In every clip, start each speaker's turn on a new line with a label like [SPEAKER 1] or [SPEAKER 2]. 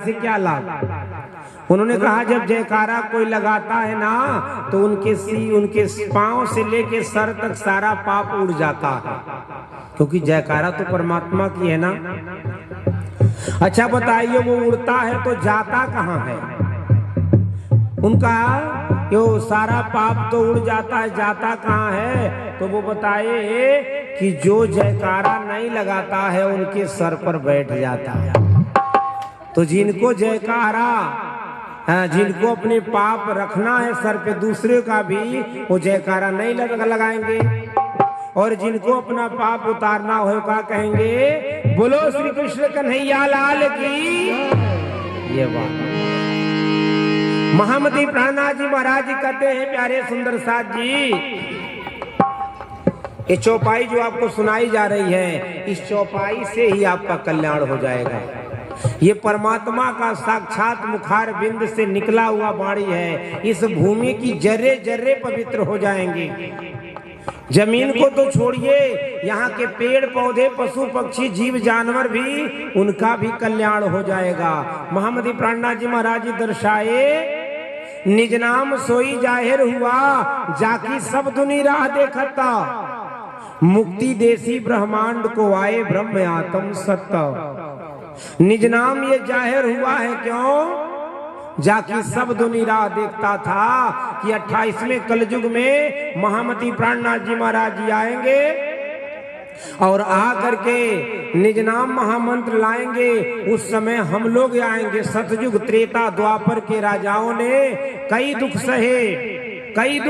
[SPEAKER 1] से क्या लाभ? उन्होंने कहा जब जयकारा कोई लगाता है ना तो उनके पांव से लेके सर तक सारा पाप उड़ जाता है, क्योंकि जयकारा तो परमात्मा की है ना। अच्छा बताइए, वो उड़ता है तो जाता कहाँ है? उनका यो सारा पाप तो उड़ जाता है, जाता कहाँ है? तो वो बताए कि जो जयकारा नहीं लगाता है उनके सर पर बैठ जाता है। तो जिनको जयकारा, जिनको अपने पाप रखना है सर पे दूसरे का भी, वो जयकारा नहीं लगाएंगे, और जिनको अपना पाप उतारना हो क्या कहेंगे? बोलो श्री कृष्ण कन्हैया लाल की। ये बात महामती प्राणनाथ जी महाराज जी कहते हैं, प्यारे सुंदर साथ जी, ये चौपाई जो आपको सुनाई जा रही है, इस चौपाई से ही आपका कल्याण हो जाएगा। ये परमात्मा का साक्षात मुखार बिंद से निकला हुआ वाणी है। इस भूमि की जर्रे जर्रे पवित्र हो जाएंगे। जमीन को तो छोड़िए, यहाँ के पेड़ पौधे पशु पक्षी जीव जानवर भी, उनका भी कल्याण हो जाएगा। महामती प्राणनाथ जी महाराज जी दर्शाए, निज नाम सोई जाहिर हुआ, जाकी सब दुनी राह देखता, मुक्ति देसी ब्रह्मांड को आए ब्रह्म आत्म सत्ता। निज नाम ये जाहिर हुआ है क्यों? जाकी सब दुनी राह देखता था कि 28वें कलयुग में महामती प्राणनाथ जी महाराज जी आएंगे और आ करके निज नाम महामंत्र लाएंगे। उस समय हम लोग आएंगे। सतयुग त्रेता द्वापर के राजाओं ने कई दुख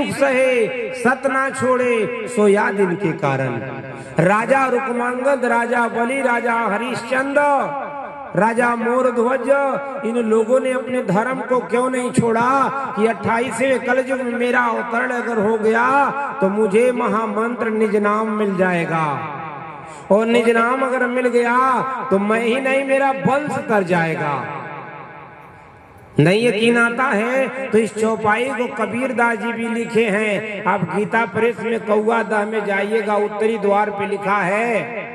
[SPEAKER 1] सहे, सत ना छोड़े सोया दिन के कारण। राजा रुक्मांगद, राजा बलि, राजा हरिश्चंद्र, राजा मोरध्वज, इन लोगों ने अपने धर्म को क्यों नहीं छोड़ा कि 28वें कलयुग में मेरा अवतरण अगर हो गया तो मुझे महामंत्र निज नाम मिल जाएगा, और निज नाम अगर मिल गया तो मैं ही नहीं मेरा वंश तर जाएगा। नहीं यकीन आता है तो इस चौपाई को कबीरदास जी भी लिखे हैं। आप गीता प्रेस में कौआ दह में जाइएगा, उत्तरी द्वार पे लिखा है,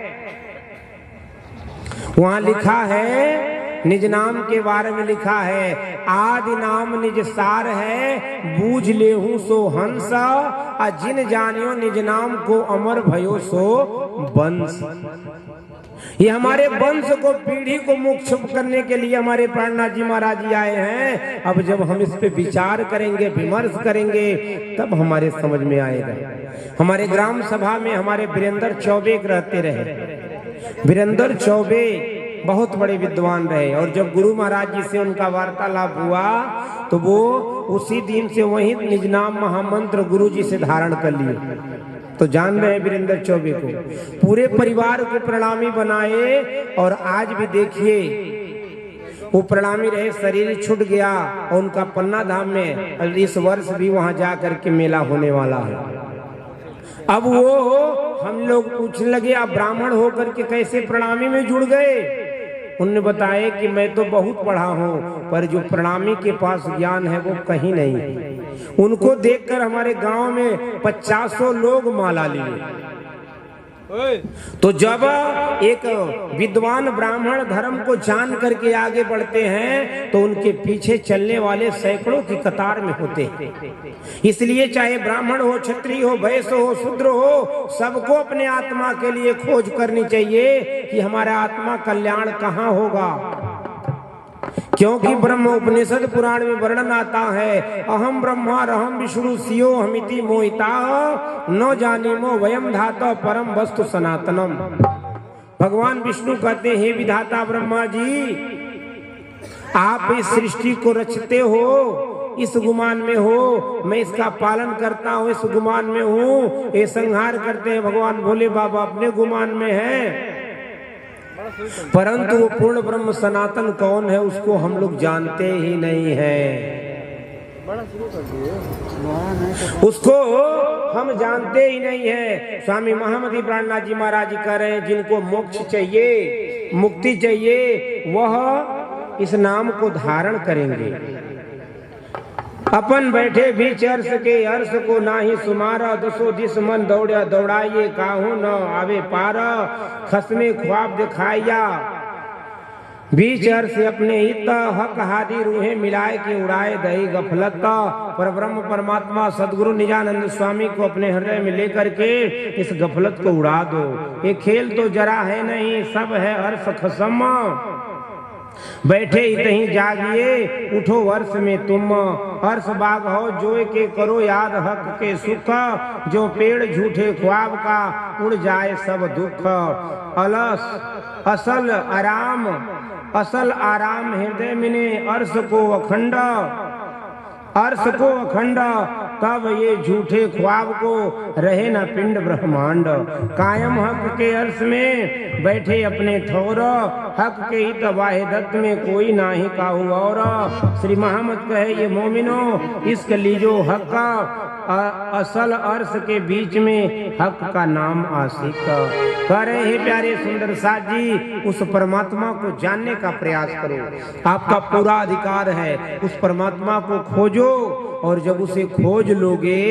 [SPEAKER 1] वहां लिखा है निज नाम के बारे में लिखा है, आदि नाम निज सार है, बूझ लेहूं सो हंस, जिन जानियो निज नाम को अमर भयो सो वंश। ये हमारे वंश को, पीढ़ी को मोक्ष करने के लिए हमारे प्राणनाथ जी महाराज जी आए हैं। अब जब हम इस पे विचार करेंगे, विमर्श करेंगे, तब हमारे समझ में आएगा। हमारे ग्राम सभा में हमारे वीरेंद्र चौबे रहते रहे। वीरेंद्र चौबे बहुत बड़े विद्वान रहे, और जब गुरु महाराज जी से उनका वार्तालाप हुआ तो वो उसी दिन से वही निज नाम महामंत्र गुरु जी से धारण कर लिए। तो जान रहे हैं वीरेंद्र चौबे को, पूरे परिवार को प्रणामी बनाए, और आज भी देखिए वो प्रणामी रहे, शरीर छूट गया, और उनका पन्ना धाम में इस वर्ष भी वहां जा करके मेला होने वाला है। अब वो हम लोग पूछने लगे, आप ब्राह्मण होकर के कैसे प्रणामी में जुड़ गए? उन्होंने बताया कि मैं तो बहुत पढ़ा हूँ, पर जो प्रणामी के पास ज्ञान है वो कहीं नहीं। उनको देखकर हमारे गांव में 50 लोग माला लिए। तो जब एक विद्वान ब्राह्मण धर्म को जान करके आगे बढ़ते हैं तो उनके पीछे चलने वाले सैकड़ों की कतार में होते हैं। इसलिए चाहे ब्राह्मण हो, क्षत्रिय हो, वैश्य हो, शूद्र हो, सबको अपने आत्मा के लिए खोज करनी चाहिए कि हमारा आत्मा कल्याण कहाँ होगा। क्योंकि ब्रह्म उपनिषद पुराण में वर्णन आता है, अहम ब्रह्मा रहम विष्णु सियो हमिति मोहिता, न जानीमो वयम धाता परम वस्तु सनातनम। भगवान विष्णु कहते हैं, विधाता ब्रह्मा जी, आप इस सृष्टि को रचते हो, इस गुमान में हो, मैं इसका पालन करता हूँ, इस गुमान में हूँ। ये संहार करते हैं भगवान भोले बाबा, अपने गुमान में है, परंतु वो पूर्ण ब्रह्म सनातन कौन है उसको हम लोग जानते ही नहीं है। उसको हम जानते ही नहीं है। स्वामी महामती प्राणनाथ जी महाराज जी कह रहे हैं, जिनको मोक्ष चाहिए, मुक्ति चाहिए, वह इस नाम को धारण करेंगे। अपन बैठे बीच अर्श के अर्श को नाही सुमारा, दसो दिस मन दौड़ा दौड़ाइए, काहू न आवे पारा, खसमे ख्वाब दिखाया, बीच अर्श अपने हित हक हादी रूहे मिलाए के उड़ाए दही गफलत। पर ब्रह्म परमात्मा सदगुरु निजानंद स्वामी को अपने हृदय में लेकर के इस गफलत को उड़ा दो। ये खेल तो जरा है नहीं, सब है अर्श खसम। बैठे इतहीं जागिए उठो वर्ष में तुम। अर्श बाग हो जो के करो याद हक के सुख। जो पेड़ झूठे ख्वाब का उड़ जाए सब दुख। असल आराम हृदय में अर्श को अखंड। अर्श को अखंड तब ये झूठे ख्वाब को रहे न पिंड ब्रह्मांड। कायम हक के अर्श में बैठे अपने ठौर। हक के हित वाहिदत में कोई नाही काहू और। श्री मोहम्मद कहे ये मोमिनो इसक लीजो हक का। असल अर्श के बीच में हक का नाम आशिक। कह रहे हैं प्यारे सुंदर साथ जी उस परमात्मा को जानने का प्रयास करो। आपका पूरा अधिकार है, उस परमात्मा को खोजो। और जब उसे खोज लोगे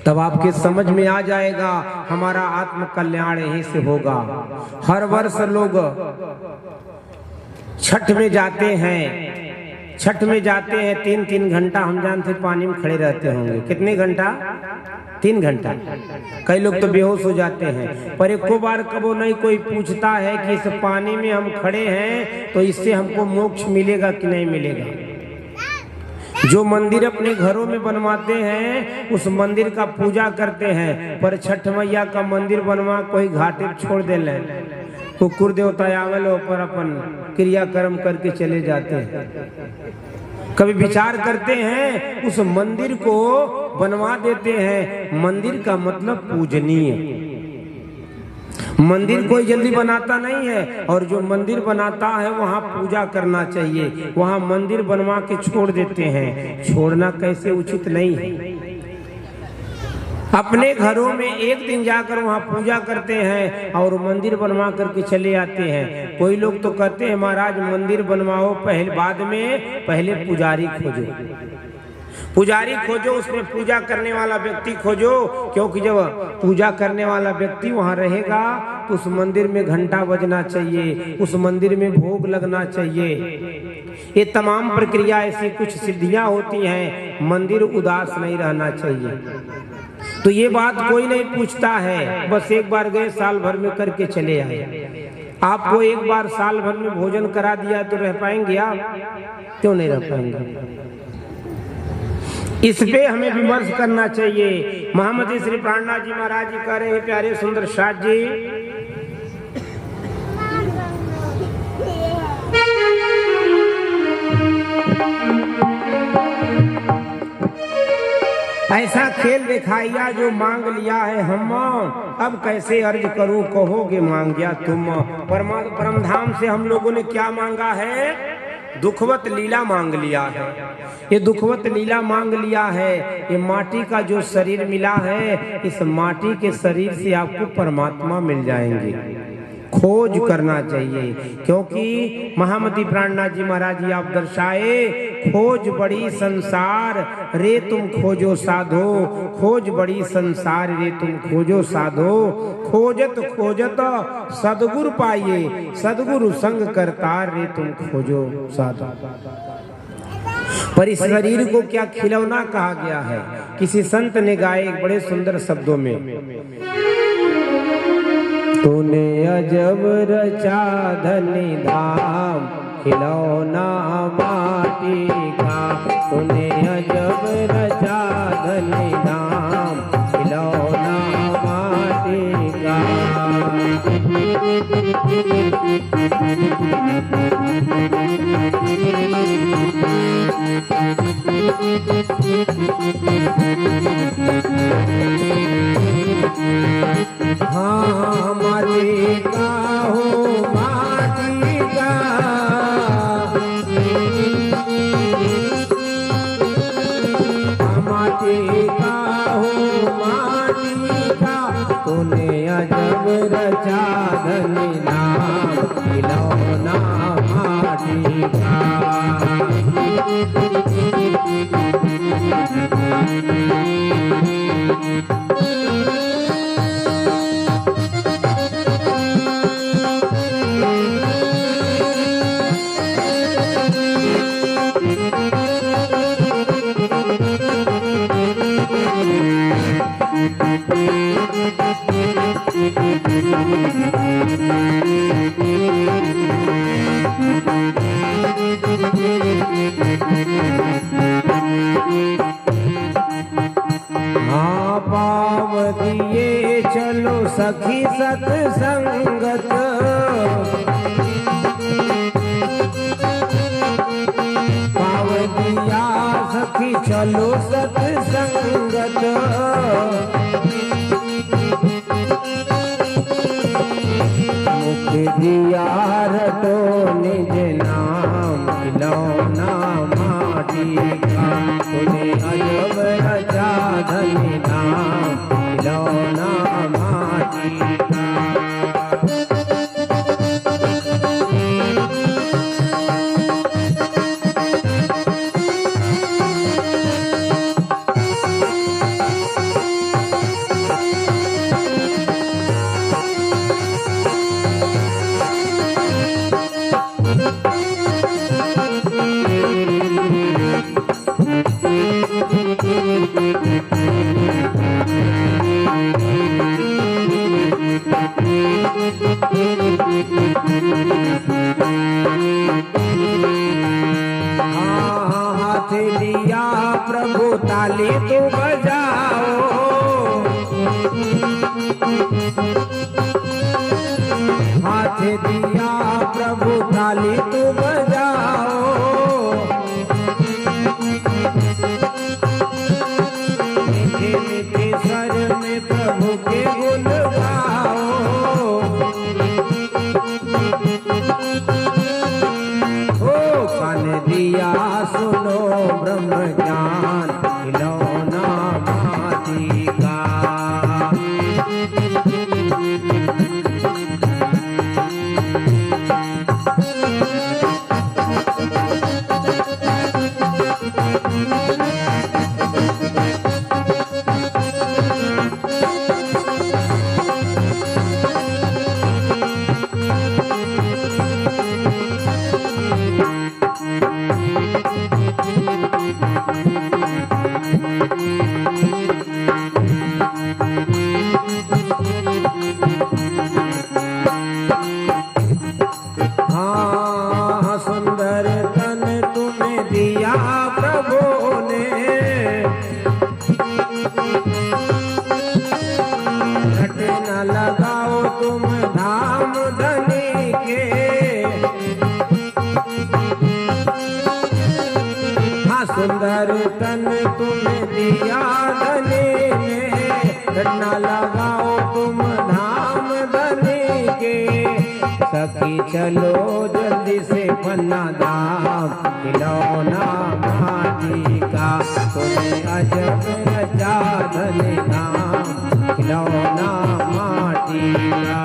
[SPEAKER 1] तब आपके समझ में आ जाएगा हमारा आत्म कल्याण यहीं से होगा। हर वर्ष लोग छठ में जाते हैं। छठ में जाते हैं 3-3 घंटा हम जानते पानी में खड़े रहते होंगे। कितने घंटा? 3 घंटा। कई लोग तो बेहोश हो जाते हैं। पर एको बार कबो नहीं कोई पूछता है कि इस पानी में हम खड़े हैं तो इससे हमको मोक्ष मिलेगा कि नहीं मिलेगा। जो मंदिर अपने घरों में बनवाते हैं उस मंदिर का पूजा करते हैं, पर छठ मैया का मंदिर बनवा कोई घाटे छोड़ दे ले। कुकुर देवता आवल पर अपन क्रियाक्रम करके चले जाते हैं। कभी विचार करते हैं उस मंदिर को बनवा देते हैं। मंदिर का मतलब पूजनीय। मंदिर कोई जल्दी बनाता नहीं है, और जो मंदिर बनाता है वहाँ पूजा करना चाहिए। वहाँ मंदिर बनवा के छोड़ देते हैं। छोड़ना कैसे उचित नहीं है। अपने घरों में एक दिन जाकर वहाँ पूजा करते हैं और मंदिर बनवा करके चले आते हैं। कोई लोग तो कहते हैं महाराज मंदिर बनवाओ पहले, बाद में पहले पुजारी खोजो। पुजारी खोजो, उसमें पूजा करने वाला व्यक्ति खोजो, क्योंकि जब पूजा करने वाला व्यक्ति वहाँ रहेगा तो उस मंदिर में घंटा बजना चाहिए, उस मंदिर में भोग लगना चाहिए। ये तमाम प्रक्रिया ऐसी कुछ सिद्धियां होती हैं। मंदिर उदास नहीं रहना चाहिए। तो ये बात कोई नहीं पूछता है। बस एक बार गए साल भर में करके चले आए। आपको एक बार साल भर में भोजन करा दिया तो रह पाएंगे आप? क्यों नहीं रह पाएंगे? इस पे हमें विमर्श करना चाहिए। मोहम्मद श्री प्राणनाथ जी महाराज जी कह रहे हैं प्यारे सुंदर साथ जी, ऐसा खेल दिखाइया जो मांग लिया है हम, अब कैसे अर्ज करूं कहोगे मांग गया तुम। परम धाम से हम लोगों ने क्या मांगा है? दुखवत लीला मांग लिया है। ये दुखवत लीला मांग लिया है। ये माटी का जो शरीर मिला है, इस माटी के शरीर से आपको परमात्मा मिल जाएंगे। खोज करना चाहिए, क्योंकि महामती प्राणनाथ जी महाराज जी आप दर्शाए, खोज बड़ी संसार रे तुम खोजो साधो। खोज बड़ी संसार रे तुम खोजो साधो। खोजत खोजत सदगुरु पाइए, सदगुरु संग करतार रे तुम खोजो साधो। पर इस शरीर को क्या खिलौना कहा गया है? किसी संत ने गाए एक बड़े सुंदर शब्दों में, तूने अजब रचा धनी धाम खिलौना माटी का। तूने अजब रचा धनी धाम खिलौना माटी का। हाँ माटी का हो माटी का, माटी का हो माटी का। तूने अजब रचा धनी नाम खिलौना माटी का। हाँ पाव दिए चलो सखी सत्संगत, पाव दिया सखी चलो सत्संगत, मुख दिया रटो निज नाम, खिलौना माटी का तूने अजब रचा धनी नाम, खिलौना माटी का। हाथ दिया प्रभु ताली तो बजाओ, हाथ दिया प्रभु ताली तो बजाओ, मीठे मीठे स्वर में प्रभु के गुण गाओ, ओ कान दिया सुनो ब्रह्म ज्ञान, खिलौना माटी का। हाँ सुंदर तन तुम्हें दिया प्रभु ने, घट न लगाओ तुम धाम धनी के, हाँ सुंदर तन तुम्हें दिया धनी ने, घट न लगाओ तुम धाम धनी के, सखी चलो जल्दी से पन्ना धाम, खिलौना माटी का तुम्हें अजब रचा धनी नाम, खिलौना माटी का।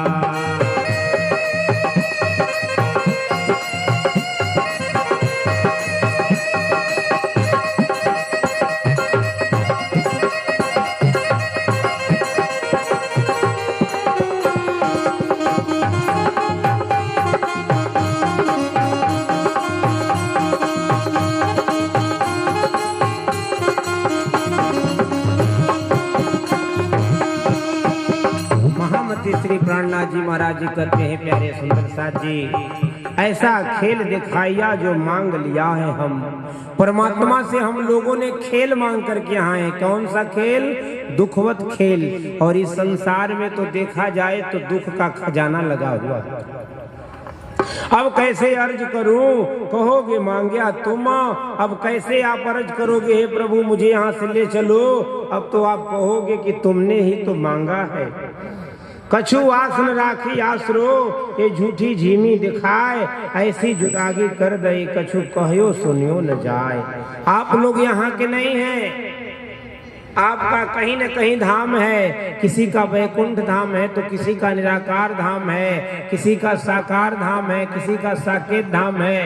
[SPEAKER 1] श्री प्राणनाथ जी महाराज जी कहते हैं, प्यारे सुंदर साथ जी, ऐसा खेल दिखाइया जो मांग लिया है हम, परमात्मा से हम लोगों ने खेल मांग करके आए। कौन सा खेल? दुखवत खेल। और इस संसार में तो देखा जाए तो दुख का खजाना लगा हुआ। अब कैसे अर्ज करूं? कहोगे मांगया तुम, अब कैसे आप अर्ज करोगे हे प्रभु मुझे यहाँ से ले चलो? अब तो आप कहोगे कि तुमने ही तो मांगा है। कछु आस न राखी आसरो, ये झूठी झीमी दिखाए, ऐसी जुदागी कर दे कछु कहो सुनियो न जाए। आप लोग यहाँ के नहीं हैं, आपका कहीं न कहीं धाम है। किसी का वैकुंठ धाम है तो किसी का निराकार धाम है, किसी का साकार धाम है, किसी का साकेत धाम है,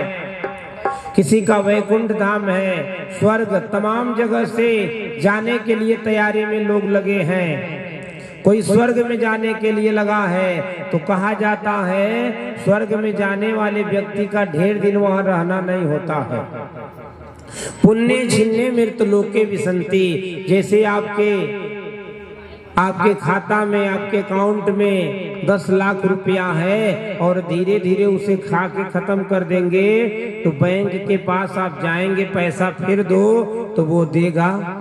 [SPEAKER 1] किसी का वैकुंठ धाम है। स्वर्ग तमाम जगह से जाने के लिए तैयारी में लोग लगे हैं। कोई स्वर्ग में जाने के लिए लगा है तो कहा जाता है स्वर्ग में जाने वाले व्यक्ति का ढेर दिन वहां रहना नहीं होता है। पुण्य छिन्ने मृत लोके विसंति, जैसे आपके खाता में, आपके अकाउंट में 10 लाख रुपया है और धीरे धीरे उसे खा के खत्म कर देंगे, तो बैंक के पास आप जाएंगे पैसा फिर दो तो वो देगा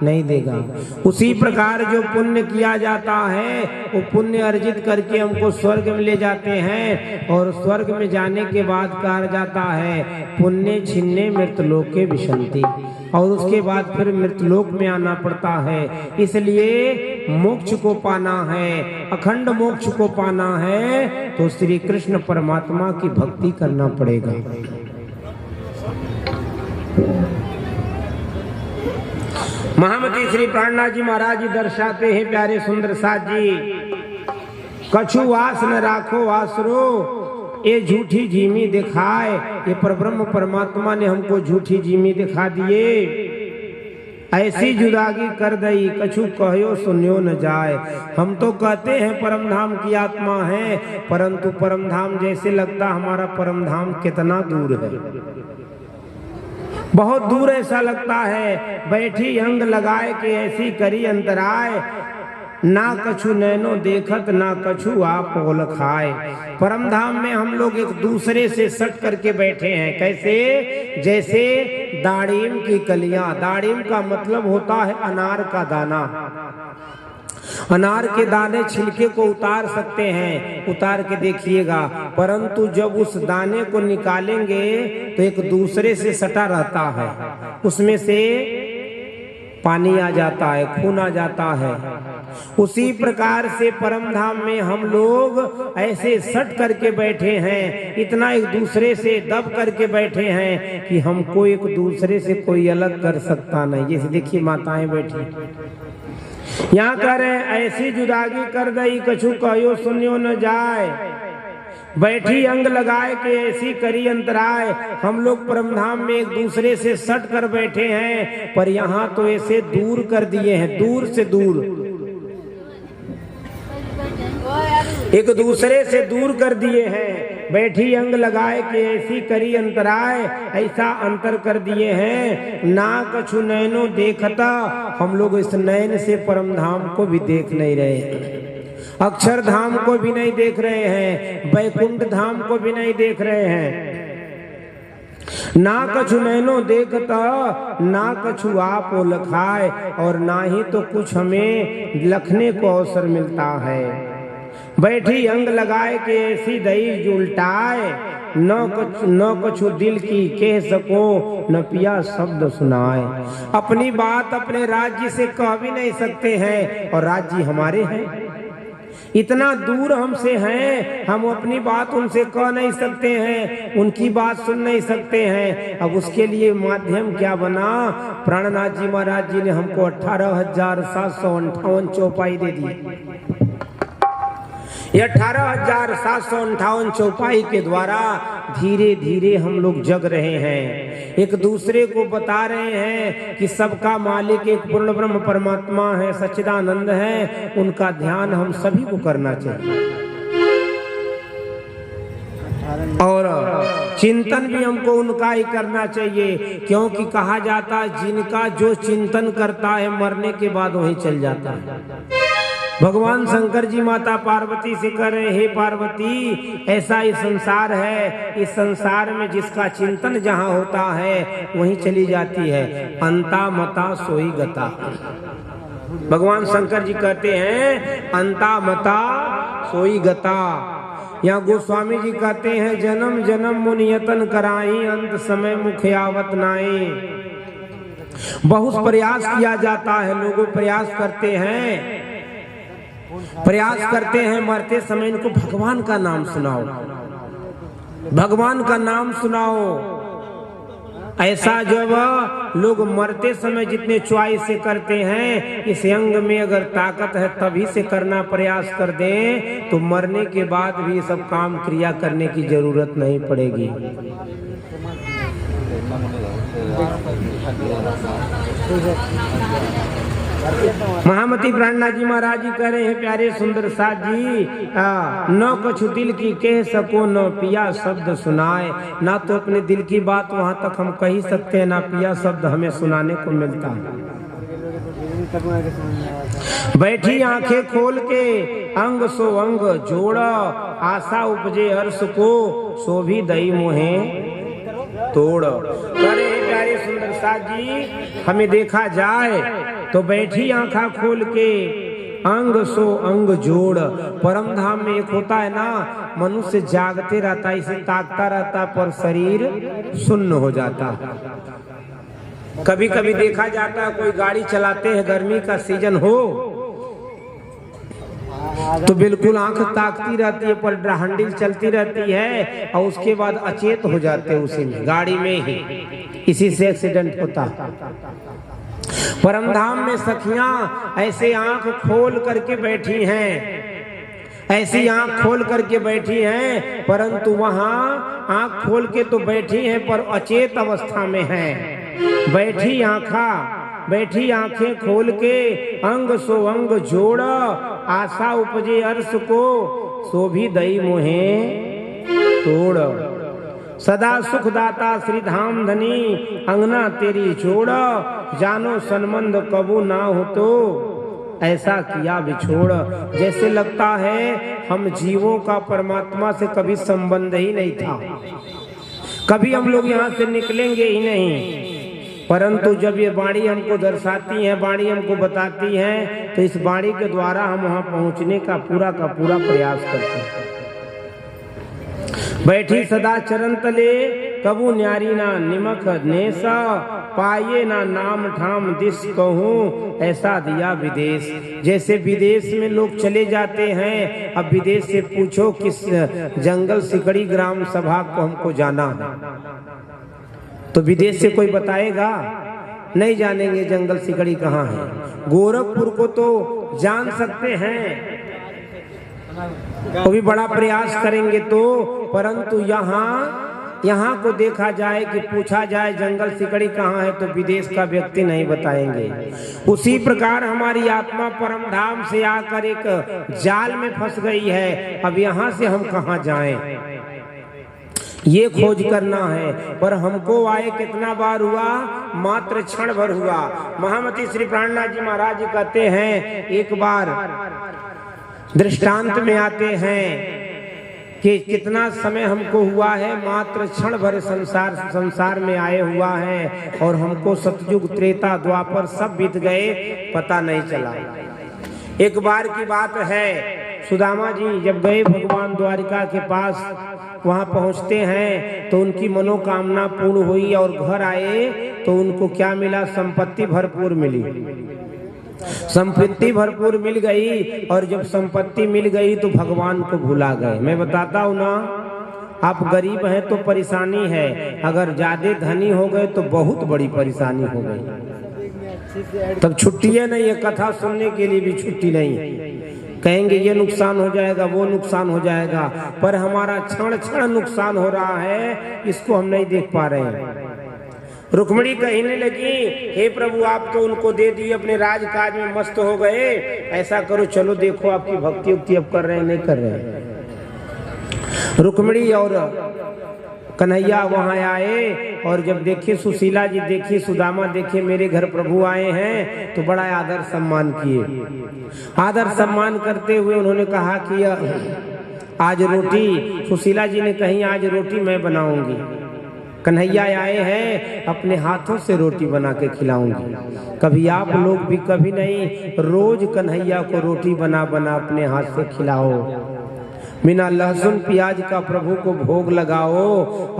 [SPEAKER 1] नहीं देगा। उसी प्रकार जो पुण्य किया जाता है वो पुण्य अर्जित करके हमको स्वर्ग में ले जाते हैं, और स्वर्ग में जाने के बाद कहा जाता है पुण्य छिन्ने मृतलोके विशंति, और उसके बाद फिर मृतलोक में आना पड़ता है। इसलिए मोक्ष को पाना है, अखंड मोक्ष को पाना है तो श्री कृष्ण परमात्मा की भक्ति करना पड़ेगा। महामती श्री प्राणनाथ जी महाराज जी दर्शाते हैं प्यारे सुंदर साथ जी, कछु वास न राखो आसरो, ये झूठी जीमी दिखाए। ये परब्रह्म परमात्मा ने हमको झूठी जीमी दिखा दिए, ऐसी जुदागी कर दई कछु कहो सुन्यो न जाए। हम तो कहते हैं परम धाम की आत्मा है, परंतु परम धाम जैसे लगता हमारा परम धाम कितना दूर है, बहुत दूर ऐसा लगता है। बैठी अंग लगाए के ऐसी करी अंतराय, ना कछु नैनो देखत ना कछु आप ओल खाए। परम धाम में हम लोग एक दूसरे से सट करके बैठे हैं। कैसे? जैसे दाड़ीम की कलियां। दाड़ीम का मतलब होता है अनार का दाना। अनार के दाने छिलके को उतार सकते हैं, उतार के देखिएगा, परंतु जब उस दाने को निकालेंगे तो एक दूसरे से सटा रहता है, उसमें से पानी आ जाता है, खून आ जाता है। उसी प्रकार से परम धाम में हम लोग ऐसे सट करके बैठे हैं, इतना एक दूसरे से दब करके बैठे हैं कि हमको एक दूसरे से कोई अलग कर सकता नहीं। जैसे देखिए माताएं बैठी यहाँ कह रहे हैं ऐसी जुदागी कर दई कछु कहो सुन्यो न जाए, बैठी अंग लगाए के ऐसी करी अंतराय। हम लोग परमधाम में एक दूसरे से सट कर बैठे हैं, पर यहाँ तो ऐसे दूर कर दिए हैं, दूर से दूर, एक दूसरे से दूर कर दिए हैं। बैठी अंग लगाए के ऐसी करी अंतराय, ऐसा अंतर कर दिए हैं। ना कछु नैनो देखता, हम लोग इस नैन से परम धाम को भी देख नहीं रहे हैं, अक्षर धाम को भी नहीं देख रहे हैं, बैकुंठ धाम को भी नहीं देख रहे हैं। ना कछु नैनो देखता ना कछु आप लखाए, और ना ही तो कुछ हमें लखने को अवसर मिलता है। बैठी अंग लगाए के ऐसी दही उल्टाए, न कछु दिल की कह सको न पिया शब्द सुनाए। अपनी बात अपने राज्य से कह भी नहीं सकते हैं, और राज्य हमारे हैं, इतना दूर हमसे हैं, हम अपनी बात उनसे कह नहीं सकते हैं, उनकी बात सुन नहीं सकते हैं। अब उसके लिए माध्यम क्या बना? प्राणनाथ जी महाराज जी ने हमको 18,758 चौपाई दे दी। ये 18,758 चौपाई के द्वारा धीरे धीरे हम लोग जग रहे हैं, एक दूसरे को बता रहे हैं कि सबका मालिक एक पूर्ण ब्रह्म परमात्मा है, सच्चिदानंद है, उनका ध्यान हम सभी को करना चाहिए। और चिंतन भी हमको उनका ही करना चाहिए, क्योंकि कहा जाता है जिनका जो चिंतन करता है मरने के बाद वहीं चल जाता है। भगवान शंकर जी माता पार्वती से कह रहे, हे पार्वती, ऐसा ही संसार है, इस संसार में जिसका चिंतन जहाँ होता है वहीं चली जाती है। अंता मता सोई गता। भगवान शंकर जी कहते हैं अंता मता सोई गता। यहाँ गोस्वामी जी कहते हैं जन्म जन्म मुनियतन कराई, अंत समय मुखयावत नाई। बहुत प्रयास किया जाता है, लोग प्रयास करते हैं, मरते समय इनको भगवान का नाम सुनाओ, भगवान का नाम सुनाओ। ऐसा जब लोग मरते समय जितने च्वाइस से करते हैं, इस अंग में अगर ताकत है तभी से करना प्रयास कर दें तो मरने के बाद भी सब काम क्रिया करने की जरूरत नहीं पड़ेगी। महामती प्राणनाथ जी महाराज जी कह रहे हैं प्यारे सुंदर साथ जी, न कछु दिल की कह सको न पिया शब्द सुनाए। ना तो अपने दिल की बात वहां तक हम कह सकते हैं, ना पिया शब्द हमें सुनाने को मिलता है। बैठी आंखें खोल के अंग सो अंग जोड़, आशा उपजे हर्ष को सो भी दई मोहे तोड़। अरे प्यारे सुंदर साथ जी, हमें देखा जाए तो बैठी आंखा खोल के अंग सो अंग जोड़। परम धाम में एक होता है ना, मनुष्य जागते रहता है, इसे ताकता रहता पर शरीर सुन्न हो जाता। कभी कभी देखा जाता है कोई गाड़ी चलाते हैं, गर्मी का सीजन हो तो बिल्कुल आंख ताकती रहती है पर हंडिल चलती रहती है और उसके बाद अचेत हो जाते हैं उसी में, गाड़ी में ही। इसी से एक्सीडेंट होता। परमधाम में सखियां ऐसे आंख खोल करके बैठी हैं, ऐसी आंख खोल करके बैठी हैं, परंतु वहां आंख खोल के तो बैठी हैं पर अचेत अवस्था में हैं। बैठी आंखें खोल के अंग सो अंग जोड़, आशा उपजे अर्श को सो भी दई मोहे तोड़। सदा सुख दाता श्री धाम धनी अंगना तेरी जोड़, जानो सनमंद कबू ना हो तो ऐसा किया बिछोड़। जैसे लगता है हम जीवों का परमात्मा से कभी संबंध ही नहीं था, कभी हम लोग यहाँ से निकलेंगे ही नहीं। परंतु जब ये वाणी हमको दर्शाती है, वाणी हमको बताती है, तो इस वाणी के द्वारा हम वहां पहुंचने का पूरा प्रयास करते हैं। बैठी सदा चरण तले कबू न्यारी ना निमक नेसा, पाए ना नाम ठाम दिस कहूँ ऐसा दिया विदेश। जैसे विदेश में लोग चले जाते हैं, अब विदेश से पूछो किस जंगल सिकड़ी ग्राम सभा को हमको जाना है, तो विदेश से कोई बताएगा नहीं, जानेंगे जंगल सिकड़ी कहाँ है। गोरखपुर को तो जान सकते हैं, वो भी बड़ा प्रयास करेंगे तो, परंतु यहाँ को देखा जाए कि पूछा जाए जंगल सिकड़ी कहाँ है तो विदेश का व्यक्ति नहीं बताएंगे। उसी प्रकार हमारी आत्मा परम धाम से आकर एक जाल में फंस गई है। अब यहाँ से हम कहाँ जाएं, ये खोज करना है। पर हमको आए कितना बार हुआ, मात्र क्षण भर हुआ। महामती श्री प्राणनाथ जी महाराज जी कहते हैं, एक बार दृष्टांत में आते हैं कि कितना समय हमको हुआ है, मात्र क्षण भर संसार में आए हुआ है और हमको सतयुग त्रेता द्वापर सब बीत गए, पता नहीं चला। एक बार की बात है, सुदामा जी जब गए भगवान द्वारिका के पास, वहां पहुंचते हैं तो उनकी मनोकामना पूर्ण हुई और घर आए तो उनको क्या मिला, संपत्ति भरपूर मिली। संपत्ति भरपूर मिल गई और जब संपत्ति मिल गई तो भगवान को भुला गए। मैं बताता हूँ ना, आप गरीब हैं तो परेशानी है, अगर ज्यादा धनी हो गए तो बहुत बड़ी परेशानी हो गई। तब छुट्टी है नहीं है, कथा सुनने के लिए भी छुट्टी नहीं है। कहेंगे ये नुकसान हो जाएगा, वो नुकसान हो जाएगा, पर हमारा क्षण क्षण नुकसान हो रहा है, इसको हम नहीं देख पा रहे हैं। रुक्मिणी कहने लगी, हे प्रभु आप तो उनको दे दिए, अपने राजकाज में मस्त हो गए, ऐसा करो चलो देखो आपकी भक्ति उक्ति अब कर रहे हैं नहीं कर रहे हैं। रुक्मिणी और कन्हैया वहां आए और जब देखे सुशीला जी देखी, सुदामा देखे मेरे घर प्रभु आए हैं, तो बड़ा आदर सम्मान किए। आदर सम्मान करते हुए उन्होंने कहा कि आज रोटी, सुशीला जी ने कही आज रोटी मैं बनाऊंगी। कन्हैया आए हैं, अपने हाथों से रोटी बना के खिलाऊंगी। कभी आप लोग भी कभी नहीं, रोज कन्हैया को रोटी बना बना अपने हाथ से खिलाओ, बिना लहसुन प्याज का प्रभु को भोग लगाओ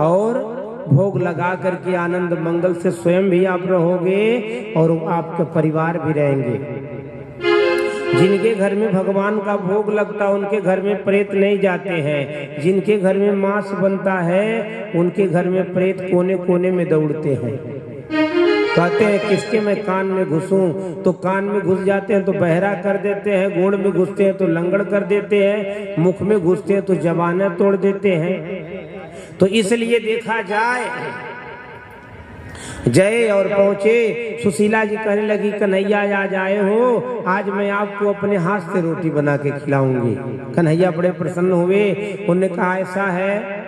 [SPEAKER 1] और भोग लगा करके आनंद मंगल से स्वयं भी आप रहोगे और आपके परिवार भी रहेंगे। जिनके घर में भगवान का भोग लगता है उनके घर में प्रेत नहीं जाते हैं, जिनके घर में मांस बनता है उनके घर में प्रेत कोने कोने में दौड़ते हैं। कहते हैं किसके मैं कान में घुसूं, तो कान में घुस जाते हैं तो बहरा कर देते हैं, गोड़ में घुसते हैं तो लंगड़ कर देते हैं, मुख में घुसते हैं तो जबानें तोड़ देते हैं। तो इसलिए देखा जाए जय और पहुंचे। सुशीला जी कहने लगी कन्हैया आज आए हो, आज मैं आपको अपने हाथ से रोटी बना के खिलाऊंगी। कन्हैया बड़े प्रसन्न हुए, उन्होंने कहा ऐसा है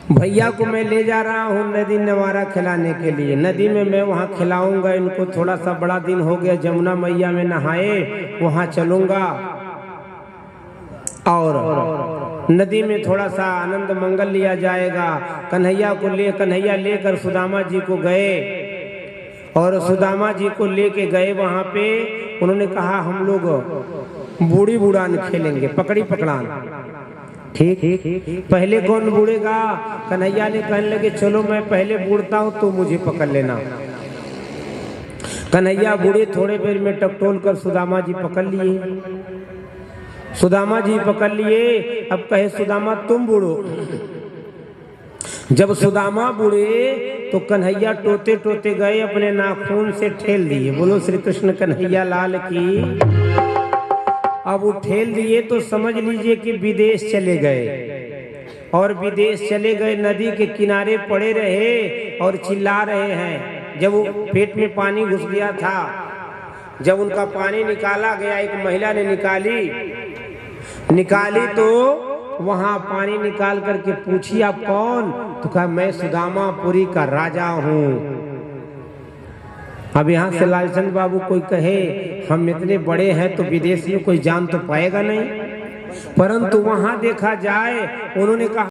[SPEAKER 1] भैया को मैं ले जा रहा हूँ नदी नवारा खिलाने के लिए। नदी में मैं वहाँ खिलाऊंगा इनको। थोड़ा सा बड़ा दिन हो गया जमुना मैया में नहाए, वहाँ चलूंगा और नदी में थोड़ा सा आनंद मंगल लिया जाएगा। कन्हैया लेकर सुदामा जी को गए और सुदामा जी को लेके गए वहाँ पे। उन्होंने कहा हम लोग बूढ़ी बूढ़ान खेलेंगे, पकड़ी पकड़ान। ठीक, पहले कौन बूढ़ेगा? कन्हैया ने कहने लगे चलो मैं पहले बूढ़ता हूँ तो मुझे पकड़ लेना। कन्हैया बूढ़े, थोड़े देर में टकटोल कर सुदामा जी पकड़ लिए। सुदामा जी पकड़ लिए। अब कहे सुदामा तुम बूढ़ो। जब सुदामा बूढ़े तो कन्हैया टोते टोते गए, अपने नाखून से ठेल दिए। बोलो श्री कृष्ण कन्हैया लाल की। अब वो ठेल दिए तो समझ लीजिए कि विदेश चले गए। और विदेश चले गए, नदी के किनारे पड़े रहे और चिल्ला रहे हैं। जब वो पेट में पानी घुस गया था, जब उनका पानी निकाला गया, एक महिला ने निकाली तो वहां पानी निकाल करके पूछी आप कौन? तो कहा मैं सुदामापुरी का राजा हूँ। अब यहाँ से लालचंद बाबू कोई कहे हम इतने बड़े हैं तो विदेश में कोई जान तो पाएगा नहीं, परंतु वहां देखा जाए उन्होंने कहा